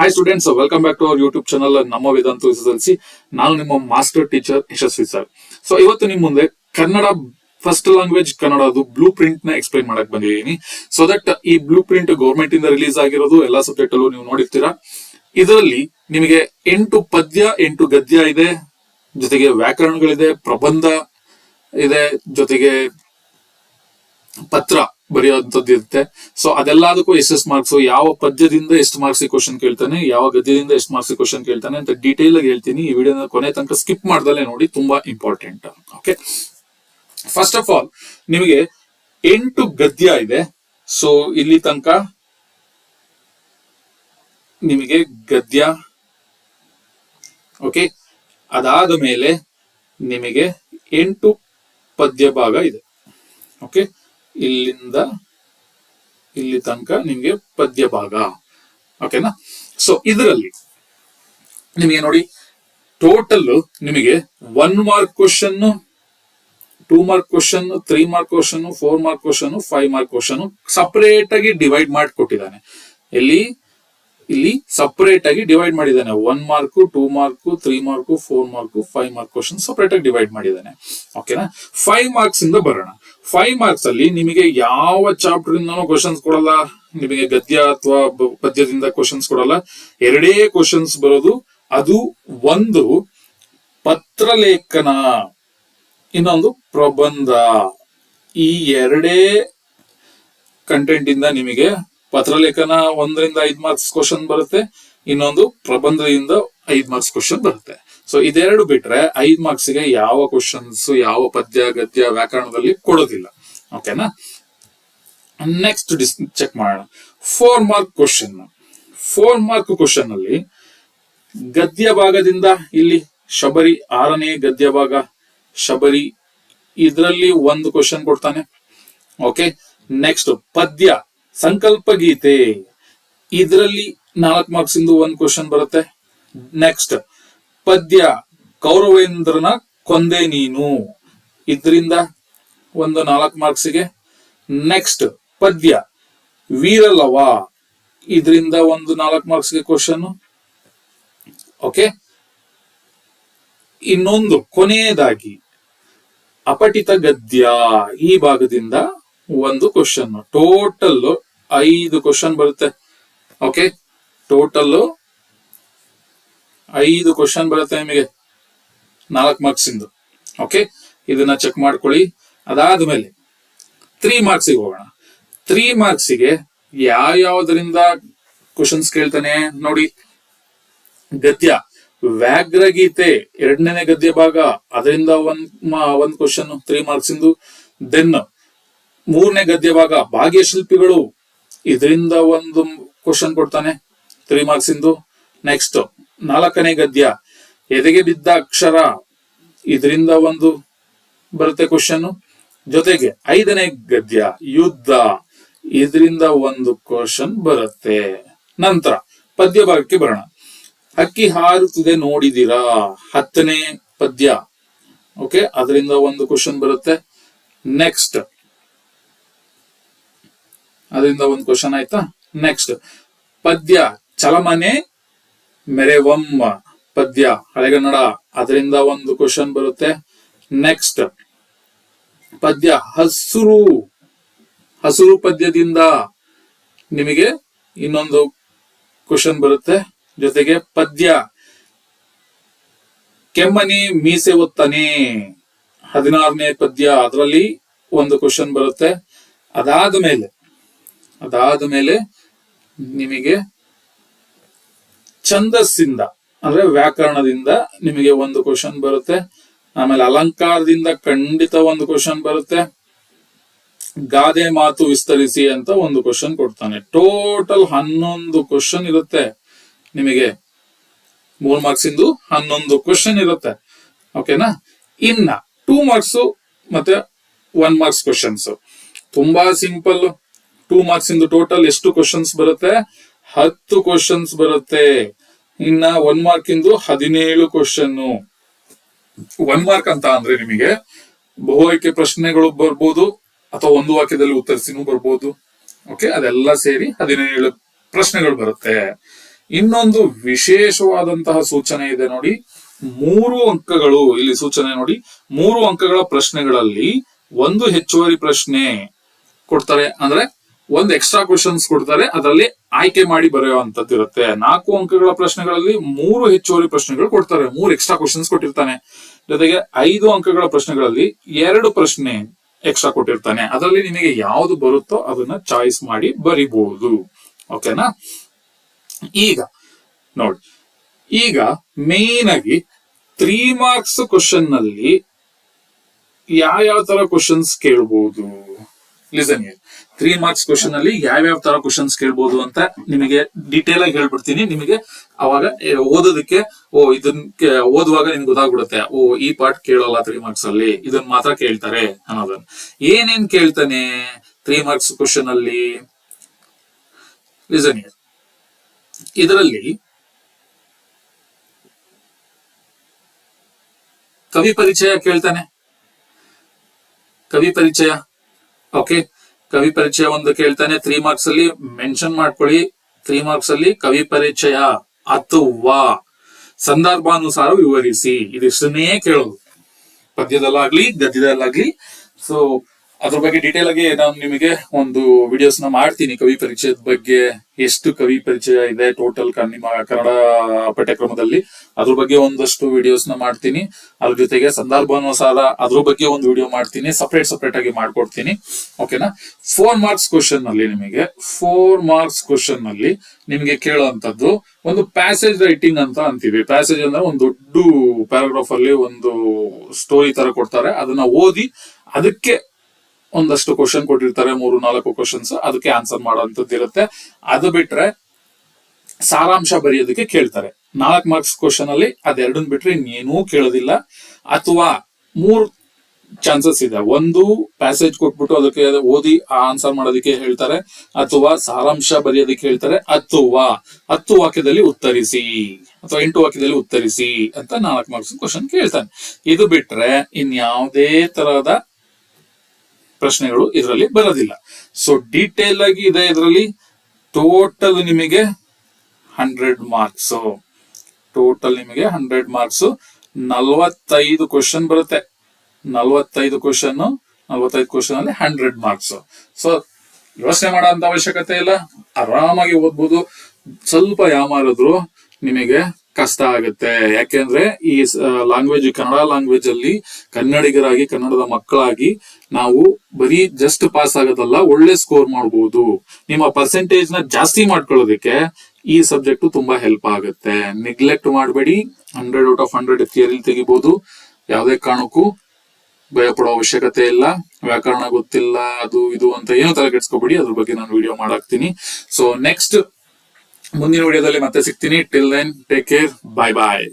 Hi students, welcome back to our YouTube channel ನಮ್ಮ Vedanta SSLC. ನಾನು ನಿಮ್ಮ master teacher Yashasvi sir. So ಇವತ್ತು ನಿಮ್ ಮುಂದೆ ಕನ್ನಡ ಫಸ್ಟ್ ಲ್ಯಾಂಗ್ವೇಜ್ ಕನ್ನಡದು ಬ್ಲೂ ಪ್ರಿಂಟ್ ನ ಎಕ್ಸ್ಪ್ಲೈನ್ ಮಾಡಕ್ ಬಂದಿದ್ದೀನಿ. ಸೊ ದಟ್ ಈ ಬ್ಲೂ ಪ್ರಿಂಟ್ ಗೌರ್ಮೆಂಟ್ ಇಂದ ರಿಲೀಸ್ ಆಗಿರೋದು, ಎಲ್ಲಾ ಸಬ್ಜೆಕ್ಟ್ ಅಲ್ಲೂ ನೀವು ನೋಡಿರ್ತೀರಾ. ಇದರಲ್ಲಿ ನಿಮಗೆ 8 ಪದ್ಯ 8 ಗದ್ಯ ಇದೆ, ಜೊತೆಗೆ ವ್ಯಾಕರಣಗಳಿದೆ, ಪ್ರಬಂಧ ಇದೆ, ಜೊತೆಗೆ ಪತ್ರ ಬರೆಯುವಂತದ್ದು ಇರುತ್ತೆ. ಸೊ ಅದೆಲ್ಲದಕ್ಕೂ ಎಷ್ಟೆಷ್ಟು ಮಾರ್ಕ್ಸ್, ಯಾವ ಪದ್ಯದಿಂದ ಎಷ್ಟು ಮಾರ್ಕ್ಸ್ ಕ್ವಶನ್ ಕೇಳ್ತಾನೆ, ಯಾವ ಗದ್ಯದಿಂದ ಎಷ್ಟು ಮಾರ್ಕ್ಸ್ ಕ್ವಶನ್ ಕೇಳ್ತಾನೆ ಅಂತ ಡೀಟೇಲ್ ಆಗಿ ಹೇಳ್ತೀನಿ. ಈ ವಿಡಿಯೋನ ಕೊನೆ ತನಕ ಸ್ಕಿಪ್ ಮಾಡ್ದಲ್ಲೇ ನೋಡಿ, ತುಂಬಾ important. Okay, first of all ನಿಮಗೆ 8 ಗದ್ಯ ಇದೆ. ಸೊ ಇಲ್ಲಿ ತನಕ ನಿಮಗೆ ಗದ್ಯ. ಓಕೆ, ಅದಾದ ಮೇಲೆ ನಿಮಗೆ 8 ಪದ್ಯ ಭಾಗ ಇದೆ. ಓಕೆ, ಇಲ್ಲಿಂದ ಇಲ್ಲಿ ತನಕ ನಿಮಗೆ ಪದ್ಯ ಭಾಗ. ಓಕೆನಾ? ಸೊ ಇದರಲ್ಲಿ ನಿಮಗೆ ನೋಡಿ, ಟೋಟಲ್ ನಿಮಗೆ 1 mark question, 2 mark question, 3 mark question, 4 mark question, 5 mark question separate ಆಗಿ ಡಿವೈಡ್ ಮಾಡಿ ಕೊಟ್ಟಿದ್ದಾನೆ. ಇಲ್ಲಿ ಸಪರೇಟ್ ಆಗಿ ಡಿವೈಡ್ ಮಾಡಿದ್ದಾನೆ. 1 mark, 2 mark, 3 mark, 4 mark, 5 mark question separate ಆಗಿ ಡಿವೈಡ್ ಮಾಡಿದ್ದಾನೆ. ಓಕೆನಾ? 5 ಮಾರ್ಕ್ಸ್ ಇಂದ ಬರೋಣ. 5 ಮಾರ್ಕ್ಸ್ ಅಲ್ಲಿ ನಿಮಗೆ ಯಾವ ಚಾಪ್ಟರ್ ಇಂದನೂ ಕ್ವಶನ್ಸ್ ಕೊಡಲ್ಲ, ನಿಮಗೆ ಗದ್ಯ ಅಥವಾ ಪದ್ಯದಿಂದ ಕ್ವಶನ್ಸ್ ಕೊಡಲ್ಲ. 2 ಕ್ವಶನ್ಸ್ ಬರೋದು. ಅದು ಒಂದು ಪತ್ರಲೇಖನ, ಇನ್ನೊಂದು ಪ್ರಬಂಧ. ಈ 2 ಕಂಟೆಂಟ್ ಇಂದ ನಿಮಗೆ ಪತ್ರಲೇಖನ 1 ರಿಂದ 5 ಮಾರ್ಕ್ಸ್ ಕ್ವಶನ್ ಬರುತ್ತೆ, ಇನ್ನೊಂದು ಪ್ರಬಂಧದಿಂದ 5 ಮಾರ್ಕ್ಸ್ ಕ್ವಶನ್ ಬರುತ್ತೆ. ಸೊ ಇದೆರಡು ಬಿಟ್ರೆ 5 ಮಾರ್ಕ್ಸ್ ಗೆ ಯಾವ ಕ್ವಶನ್ಸ್, ಯಾವ ಪದ್ಯ ಗದ್ಯ ವ್ಯಾಕರಣದಲ್ಲಿ ಕೊಡೋದಿಲ್ಲ. ಓಕೆನಾ? ನೆಕ್ಸ್ಟ್ ಚೆಕ್ ಮಾಡೋಣ. 4 ಮಾರ್ಕ್ ಕ್ವಶನ್. 4 ಮಾರ್ಕ್ ಕ್ವಶನ್ ಅಲ್ಲಿ ಗದ್ಯ ಭಾಗದಿಂದ ಇಲ್ಲಿ ಶಬರಿ, 6ನೇ ಗದ್ಯ ಭಾಗ ಶಬರಿ, ಇದರಲ್ಲಿ 1 ಕ್ವಶನ್ ಕೊಡ್ತಾನೆ. ಓಕೆ, ನೆಕ್ಸ್ಟ್ ಪದ್ಯ ಸಂಕಲ್ಪ ಗೀತೆ, ಇದರಲ್ಲಿ 4 ಮಾರ್ಕ್ಸ್ ಇಂದು 1 ಕ್ವಶನ್ ಬರುತ್ತೆ. ನೆಕ್ಸ್ಟ್ ಪದ್ಯ ಕೌರವೇಂದ್ರನ ಕೊಂದೆ ನೀನು, ಇದರಿಂದ 4 ಮಾರ್ಕ್ಸ್ ಗೆ. ನೆಕ್ಸ್ಟ್ ಪದ್ಯ ವೀರಲವ, ಇದರಿಂದ 4 ಮಾರ್ಕ್ಸ್ ಗೆ ಕ್ವಶನ್. ಓಕೆ, ಇನ್ನೊಂದು ಕೊನೆಯದಾಗಿ ಅಪಠಿತ ಗದ್ಯ, ಈ ಭಾಗದಿಂದ 1 ಕ್ವಶನ್. ಟೋಟಲ್ 5 ಕ್ವಶನ್ ಬರುತ್ತೆ. ಓಕೆ, ಟೋಟಲ್ 5 ಕ್ವಶನ್ ಬರುತ್ತೆ ನಿಮಗೆ 4 ಮಾರ್ಕ್ಸ್ ಇಂದು. ಓಕೆ, ಇದನ್ನ ಚೆಕ್ ಮಾಡ್ಕೊಳ್ಳಿ. ಅದಾದ್ಮೇಲೆ 3 ಮಾರ್ಕ್ಸ್ ಗೆ ಹೋಗೋಣ. 3 ಮಾರ್ಕ್ಸ್ ಗೆ ಯಾವ್ಯಾವುದರಿಂದ ಕ್ವಶನ್ಸ್ ಕೇಳ್ತಾನೆ ನೋಡಿ. ಗದ್ಯ ವ್ಯಾಘ್ರಗೀತೆ 2ನೇ ಗದ್ಯ ಭಾಗ, ಅದರಿಂದ 1 ಕ್ವಶನ್ 3 ಮಾರ್ಕ್ಸ್ ಇಂದು. ದೆನ್ 3ನೇ ಗದ್ಯ ಭಾಗ ಭಾಗ್ಯಶಿಲ್ಪಿಗಳು, ಇದರಿಂದ 1 ಕ್ವಶನ್ ಕೊಡ್ತಾನೆ 3 ಮಾರ್ಕ್ಸ್ ಇಂದು. ನೆಕ್ಸ್ಟ್ 4ನೇ ಗದ್ಯ ಎದೆಗೆ ಬಿದ್ದ ಅಕ್ಷರ, ಇದರಿಂದ 1 ಬರುತ್ತೆ ಕ್ವಶನ್. ಜೊತೆಗೆ 5ನೇ ಗದ್ಯ ಯುದ್ಧ, ಇದರಿಂದ 1 ಕ್ವಶನ್ ಬರುತ್ತೆ. ನಂತರ ಪದ್ಯ ಭಾಗಕ್ಕೆ ಬರೋಣ. ಹಕ್ಕಿ ಹಾರುತ್ತಿದೆ ನೋಡಿದಿರಾ, 10ನೇ ಪದ್ಯ. ಓಕೆ, ಅದರಿಂದ 1 ಕ್ವಶನ್ ಬರುತ್ತೆ. ನೆಕ್ಸ್ಟ್ ಅದರಿಂದ 1 ಕ್ವಶನ್ ಆಯ್ತಾ. ನೆಕ್ಸ್ಟ್ ಪದ್ಯ ಚಲಮನೆ ಮೆರೆವಮ್ಮ ಪದ್ಯ, ಹಳೆಗನ್ನಡ, ಅದರಿಂದ 1 ಕ್ವಶನ್ ಬರುತ್ತೆ. ನೆಕ್ಸ್ಟ್ ಪದ್ಯ ಹಸುರು ಪದ್ಯದಿಂದ ನಿಮಗೆ ಇನ್ನೊಂದು ಕ್ವಶನ್ ಬರುತ್ತೆ. ಜೊತೆಗೆ ಪದ್ಯ ಕೆಮ್ಮನಿ ಮೀಸೆ ಒತ್ತನೆ, 16ನೇ ಪದ್ಯ, ಅದರಲ್ಲಿ 1 ಕ್ವಶನ್ ಬರುತ್ತೆ. ಅದಾದ ಮೇಲೆ ನಿಮಗೆ ಛಂದಸ್ಸಿಂದ ಅಂದ್ರೆ ವ್ಯಾಕರಣದಿಂದ ನಿಮಗೆ 1 ಕ್ವಶನ್ ಬರುತ್ತೆ. ಆಮೇಲೆ ಅಲಂಕಾರದಿಂದ ಖಂಡಿತ 1 ಕ್ವಶನ್ ಬರುತ್ತೆ. ಗಾದೆ ಮಾತು ವಿಸ್ತರಿಸಿ ಅಂತ 1 ಕ್ವಶನ್ ಕೊಡ್ತಾನೆ. ಟೋಟಲ್ 11 ಕ್ವಶನ್ ಇರುತ್ತೆ ನಿಮಗೆ. 3 ಮಾರ್ಕ್ಸ್ ಇಂದು 11 ಕ್ವಶನ್ ಇರುತ್ತೆ. ಓಕೆನಾ? ಇನ್ನ 2 ಮಾರ್ಕ್ಸ್ ಮತ್ತೆ 1 ಮಾರ್ಕ್ಸ್ ಕ್ವಶನ್ಸ್ ತುಂಬಾ ಸಿಂಪಲ್. 2 ಮಾರ್ಕ್ಸ್ ಇಂದು ಟೋಟಲ್ ಎಷ್ಟು ಕ್ವಶನ್ಸ್ ಬರುತ್ತೆ? 10 ಕ್ವಶನ್ಸ್ ಬರುತ್ತೆ. ಇನ್ನ 1 ಮಾರ್ಕ್ ಇಂದು 17 ಕ್ವಶನ್. 1 ಮಾರ್ಕ್ ಅಂತ ಅಂದ್ರೆ ನಿಮಗೆ ಬಹು ಆಯ್ಕೆ ಪ್ರಶ್ನೆಗಳು ಬರ್ಬೋದು, ಅಥವಾ 1 ವಾಕ್ಯದಲ್ಲಿ ಉತ್ತರಿಸಿನೂ ಬರ್ಬೋದು. ಓಕೆ, ಅದೆಲ್ಲ ಸೇರಿ 17 ಪ್ರಶ್ನೆಗಳು ಬರುತ್ತೆ. ಇನ್ನೊಂದು ವಿಶೇಷವಾದಂತಹ ಸೂಚನೆ ಇದೆ ನೋಡಿ, 3 ಅಂಕಗಳು ಇಲ್ಲಿ ಸೂಚನೆ ನೋಡಿ, 3 ಅಂಕಗಳ ಪ್ರಶ್ನೆಗಳಲ್ಲಿ ಒಂದು ಹೆಚ್ಚುವರಿ ಪ್ರಶ್ನೆ ಕೊಡ್ತಾರೆ. ಅಂದ್ರೆ ಒಂದು ಎಕ್ಸ್ಟ್ರಾ ಕ್ವಶನ್ಸ್ ಕೊಡ್ತಾರೆ, ಅದರಲ್ಲಿ ಆಯ್ಕೆ ಮಾಡಿ ಬರೆಯುವಂತದ್ದು ಇರುತ್ತೆ. 4 ಅಂಕಗಳ ಪ್ರಶ್ನೆಗಳಲ್ಲಿ 3 ಹೆಚ್ಚುವರಿ ಪ್ರಶ್ನೆಗಳು ಕೊಡ್ತಾರೆ, 3 ಎಕ್ಸ್ಟ್ರಾ ಕ್ವಶನ್ಸ್ ಕೊಟ್ಟಿರ್ತಾನೆ. ಜೊತೆಗೆ 5 ಅಂಕಗಳ ಪ್ರಶ್ನೆಗಳಲ್ಲಿ 2 ಪ್ರಶ್ನೆ ಎಕ್ಸ್ಟ್ರಾ ಕೊಟ್ಟಿರ್ತಾನೆ. ಅದರಲ್ಲಿ ನಿಮಗೆ ಯಾವ್ದು ಬರುತ್ತೋ ಅದನ್ನ ಚಾಯ್ಸ್ ಮಾಡಿ ಬರಿಬಹುದು. ಓಕೆನಾ? ಈಗ ನೋಡಿ, ಈಗ ಮೇನ್ ಆಗಿ 3 ಮಾರ್ಕ್ಸ್ ಕ್ವಶನ್ ನಲ್ಲಿ ಯಾವ ತರ ಕ್ವಶನ್ಸ್ ಕೇಳಬಹುದು. ಲಿಸನ್ ಹಿಯರ್, 3 ಮಾರ್ಕ್ಸ್ ಕ್ವಶನ್ ಅಲ್ಲಿ ಯಾವ್ಯಾವ ತರ ಕ್ವಶನ್ಸ್ ಕೇಳ್ಬೋದು ಅಂತ ನಿಮಗೆ ಡೀಟೇಲ್ ಆಗಿ ಹೇಳ್ಬಿಡ್ತೀನಿ. ನಿಮಗೆ ಅವಾಗ ಓದೋದಕ್ಕೆ ಇದನ್ನ ಓದುವಾಗ ನಿಮ್ಗೆ ಗೊತ್ತಾಗ್ಬಿಡುತ್ತೆ, ಈ ಪಾರ್ಟ್ ಕೇಳಲ್ಲ 3 ಮಾರ್ಕ್ಸ್ ಅಲ್ಲಿ, ಇದನ್ನ ಮಾತ್ರ ಕೇಳ್ತಾರೆ ಅನ್ನೋದನ್ನ. ಏನೇನ್ ಕೇಳ್ತಾನೆ 3 ಮಾರ್ಕ್ಸ್ ಕ್ವಶನ್ ಅಲ್ಲಿ? ಲಿಸನ್ ಹಿಯರ್, ಇದರಲ್ಲಿ ಕವಿ ಪರಿಚಯ ಕೇಳ್ತಾನೆ. ಕವಿ ಪರಿಚಯ, ಓಕೆ, ಕವಿ ಪರಿಚಯ ಒಂದು ಕೇಳ್ತಾನೆ. 3 ಮಾರ್ಕ್ಸ್ ಅಲ್ಲಿ ಮೆನ್ಷನ್ ಮಾಡ್ಕೊಳ್ಳಿ, 3 ಮಾರ್ಕ್ಸ್ ಅಲ್ಲಿ ಕವಿ ಪರಿಚಯ ಅಥವಾ ಸಂದರ್ಭಾನುಸಾರ ವಿವರಿಸಿ, ಇದಿಷ್ಟನ್ನೇ ಕೇಳೋದು, ಪದ್ಯದಲ್ಲಾಗ್ಲಿ ಗದ್ಯದಲ್ಲಾಗ್ಲಿ. ಸೊ ಅದ್ರ ಬಗ್ಗೆ ಡೀಟೇಲ್ ಆಗಿ ನಾನು ನಿಮಗೆ ಒಂದು ವಿಡಿಯೋಸ್ ನ ಮಾಡ್ತೀನಿ. ಕವಿ ಪರಿಚಯದ ಬಗ್ಗೆ ಎಷ್ಟು ಕವಿ ಪರಿಚಯ ಇದೆ ಟೋಟಲ್ ನಿಮ್ಮ ಕನ್ನಡ ಪಠ್ಯಕ್ರಮದಲ್ಲಿ, ಅದ್ರ ಬಗ್ಗೆ ಒಂದಷ್ಟು ವಿಡಿಯೋಸ್ ನ ಮಾಡ್ತೀನಿ. ಅದ್ರ ಜೊತೆಗೆ ಸಂದರ್ಭಾನುಸಾರ ಅದ್ರ ಬಗ್ಗೆ ಒಂದು ವಿಡಿಯೋ ಮಾಡ್ತೀನಿ, ಸಪರೇಟ್ ಆಗಿ ಮಾಡ್ಕೊಡ್ತೀನಿ. ಓಕೆನಾ? 4 ಮಾರ್ಕ್ಸ್ ಕ್ವಶನ್ ನಲ್ಲಿ ನಿಮಗೆ ಕೇಳುವಂತದ್ದು ಒಂದು ಪ್ಯಾಸೇಜ್ ರೈಟಿಂಗ್ ಅಂತ ಅಂತೀವಿ. ಪ್ಯಾಸೇಜ್ ಅಂದ್ರೆ ಒಂದು ದೊಡ್ಡ ಪ್ಯಾರಾಗ್ರಾಫ್ ಅಲ್ಲಿ ಒಂದು ಸ್ಟೋರಿ ತರ ಕೊಡ್ತಾರೆ, ಅದನ್ನ ಓದಿ ಅದಕ್ಕೆ ಒಂದಷ್ಟು ಕ್ವಶನ್ ಕೊಟ್ಟಿರ್ತಾರೆ, 3-4 ಕ್ವಶನ್ಸ್, ಅದಕ್ಕೆ ಆನ್ಸರ್ ಮಾಡೋಂಥದ್ದು ಇರುತ್ತೆ. ಅದು ಬಿಟ್ರೆ ಸಾರಾಂಶ ಬರೆಯೋದಕ್ಕೆ ಕೇಳ್ತಾರೆ. 4 ಮಾರ್ಕ್ಸ್ ಕ್ವಶನ್ ಅಲ್ಲಿ ಅದೆರಡನ್ ಬಿಟ್ರೆ ಇನ್ನೇನೂ ಕೇಳೋದಿಲ್ಲ. ಅಥವಾ 3 ಚಾನ್ಸಸ್ ಇದೆ, ಒಂದು ಪ್ಯಾಸೇಜ್ ಕೊಟ್ಬಿಟ್ಟು ಅದಕ್ಕೆ ಓದಿ ಆನ್ಸರ್ ಮಾಡೋದಕ್ಕೆ ಹೇಳ್ತಾರೆ, ಅಥವಾ ಸಾರಾಂಶ ಬರೆಯೋದಕ್ಕೆ ಹೇಳ್ತಾರೆ, ಅಥವಾ 10 ವಾಕ್ಯದಲ್ಲಿ ಉತ್ತರಿಸಿ, ಅಥವಾ 8 ವಾಕ್ಯದಲ್ಲಿ ಉತ್ತರಿಸಿ ಅಂತ 4 ಮಾರ್ಕ್ಸ್ ಕ್ವಶನ್ ಕೇಳ್ತಾನೆ. ಇದು ಬಿಟ್ರೆ ಇನ್ಯಾವುದೇ ತರಹದ ಪ್ರಶ್ನೆಗಳು ಇದರಲ್ಲಿ ಬರೋದಿಲ್ಲ. ಸೊ ಡೀಟೇಲ್ ಆಗಿ ಇದೆ ಇದರಲ್ಲಿ. ಟೋಟಲ್ ನಿಮಗೆ 100 ಮಾರ್ಕ್ಸ್, 45 ಕ್ವಶನ್ ಬರುತ್ತೆ. 45 ಕ್ವಶನ್ ಅಲ್ಲಿ 100 ಮಾರ್ಕ್ಸ್. ಸೊ ಯೋಚನೆ ಮಾಡೋ ಅಂತ ಅವಶ್ಯಕತೆ ಇಲ್ಲ, ಆರಾಮಾಗಿ ಓದ್ಬೋದು. ಸ್ವಲ್ಪ ಯಾಮಾರಿದ್ರು ನಿಮಗೆ ಕಷ್ಟ ಆಗುತ್ತೆ. ಯಾಕೆಂದ್ರೆ ಈ ಲ್ಯಾಂಗ್ವೇಜ್, ಕನ್ನಡ ಲ್ಯಾಂಗ್ವೇಜ್ ಅಲ್ಲಿ ಕನ್ನಡಿಗರಾಗಿ, ಕನ್ನಡದ ಮಕ್ಕಳಾಗಿ ನಾವು ಬರೀ ಜಸ್ಟ್ ಪಾಸ್ ಆಗೋದಲ್ಲ, ಒಳ್ಳೆ ಸ್ಕೋರ್ ಮಾಡಬಹುದು. ನಿಮ್ಮ ಪರ್ಸೆಂಟೇಜ್ ನ ಜಾಸ್ತಿ ಮಾಡ್ಕೊಳ್ಳೋದಕ್ಕೆ ಈ ಸಬ್ಜೆಕ್ಟ್ ತುಂಬಾ ಹೆಲ್ಪ್ ಆಗುತ್ತೆ. ನೆಗ್ಲೆಕ್ಟ್ ಮಾಡಬೇಡಿ. 100 ಔಟ್ ಆಫ್ 100 ಥಿಯರಿ ತೆಗಿಬಹುದು. ಯಾವುದೇ ಕಾರಣಕ್ಕೂ ಭಯ ಪಡೋ ಅವಶ್ಯಕತೆ ಇಲ್ಲ. ವ್ಯಾಕರಣ ಗೊತ್ತಿಲ್ಲ, ಅದು ಇದು ಅಂತ ಏನೋ ತಲೆ ಕೆಡ್ಸ್ಕೊಬೇಡಿ, ಅದ್ರ ಬಗ್ಗೆ ನಾನು ವಿಡಿಯೋ ಮಾಡಾಕ್ತೀನಿ. ಸೊ ನೆಕ್ಸ್ಟ್ ಮುಂದಿನ ವಿಡಿಯೋದಲ್ಲಿ ಮತ್ತೆ ಸಿಗ್ತೀನಿ. ಟಿಲ್ ದೆನ್ ಟೇಕ್ ಕೇರ್, ಬಾಯ್ ಬಾಯ್.